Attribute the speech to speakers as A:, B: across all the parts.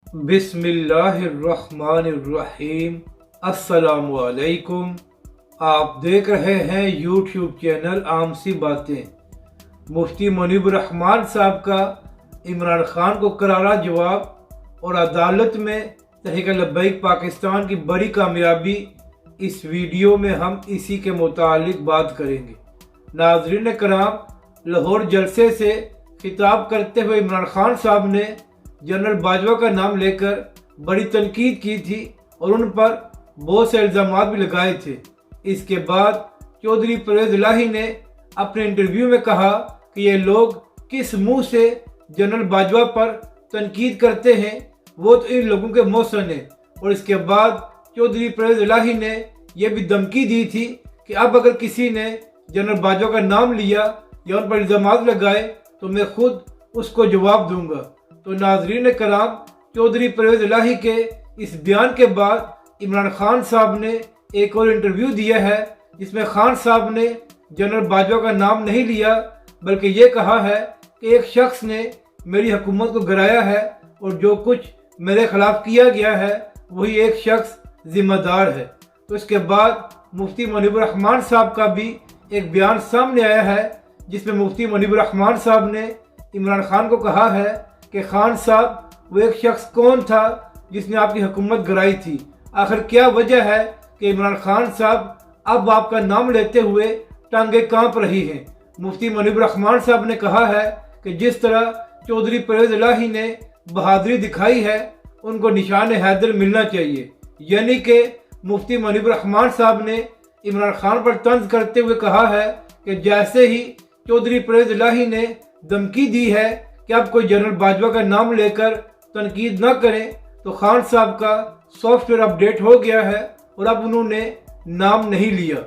A: बिस्मिल्लाहिर्रहमानिर्रहीम। अस्सलामु अलैकुम। आप देख रहे हैं यूट्यूब चैनल आम सी बातें। मुफ्ती मुनीब रहमान साहब का इमरान खान को करारा जवाब और अदालत में तहरीक लब्बैक पाकिस्तान की बड़ी कामयाबी। इस वीडियो में हम इसी के मुतालिक बात करेंगे। नाज़रीन कराम, लाहौर जलसे से खिताब करते हुए इमरान खान साहब ने जनरल बाजवा का नाम लेकर बड़ी तनकीद की थी और उन पर बहुत से इल्ज़ामात भी लगाए थे। इसके बाद चौधरी परवेज़ इलाही ने अपने इंटरव्यू में कहा कि ये लोग किस मुंह से जनरल बाजवा पर तनकीद करते हैं, वो तो इन लोगों के मौसन है। और इसके बाद चौधरी परवेज़ इलाही ने यह भी धमकी दी थी कि अब अगर किसी ने जनरल बाजवा का नाम लिया या उन पर इल्ज़ामात लगाए तो मैं खुद उसको जवाब दूंगा। तो नाज़रीन कराम, चौधरी परवेज़ इलाही के इस बयान के बाद इमरान खान साहब ने एक और इंटरव्यू दिया है, जिसमें खान साहब ने जनरल बाजवा का नाम नहीं लिया, बल्कि ये कहा है कि एक शख्स ने मेरी हुकूमत को गिराया है और जो कुछ मेरे खिलाफ किया गया है वही एक शख्स जिम्मेदार है। तो इसके बाद मुफ्ती मुनीब रहमान साहब का भी एक बयान सामने आया है, जिसमें मुफ्ती मुनीब रहमान साहब ने इमरान खान को कहा है कि खान साहब, वो एक शख्स कौन था जिसने आपकी हुकूमत गिराई थी? आखिर क्या वजह है कि इमरान खान साहब अब आपका नाम लेते हुए टांगे कांप रही हैं? मुफ्ती मुनीब रहमान साहब ने कहा है कि जिस तरह चौधरी परवेज़ इलाही ने बहादुरी दिखाई है, उनको निशान हैदर मिलना चाहिए। यानी कि मुफ्ती मुनीब रहमान साहब ने इमरान खान पर तंज करते हुए कहा है कि जैसे ही चौधरी परवेज़ इलाही ने धमकी दी है कि अब कोई जनरल बाजवा का नाम लेकर तनकीद न करें, तो खान साहब का सॉफ्टवेयर अपडेट हो गया है और अब उन्होंने नाम नहीं लिया।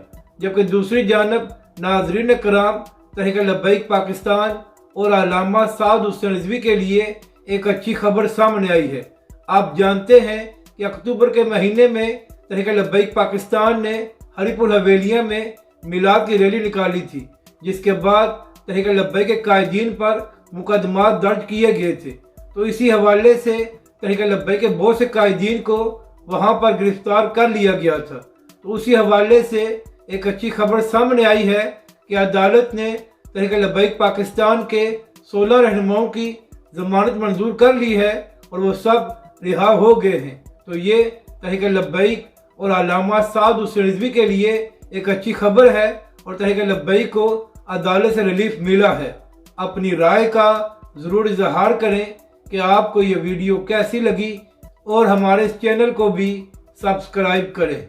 A: जबकि दूसरी जानब नाज़रीन कराम, तहरीक लब्बैक पाकिस्तान और अल्लामा साद हुसैन रिजवी के लिए एक अच्छी खबर सामने आई है। आप जानते हैं कि अक्टूबर के महीने में तहरीक लब्बैक पाकिस्तान ने हरीपुर हवेलिया में मिलाद की रैली निकाली थी, जिसके बाद तहरीक लब्बैक के कायदीन पर मुकदमात दर्ज किए गए थे। तो इसी हवाले से तहरीक लब्बैक के बहुत से कायदीन को वहां पर गिरफ्तार कर लिया गया था। तो उसी हवाले से एक अच्छी खबर सामने आई है कि अदालत ने तहरीक लब्बैक पाकिस्तान के 16 रहनुमाओं की जमानत मंजूर कर ली है और वो सब रिहा हो गए हैं। तो ये तहरीक लब्बैक और अल्लामा साद हुसैन रिजवी के लिए एक अच्छी खबर है और तहरीक लब्बैक को अदालत से रिलीफ मिला है। अपनी राय का ज़रूर इजहार करें कि आपको ये वीडियो कैसी लगी और हमारे इस चैनल को भी सब्सक्राइब करें।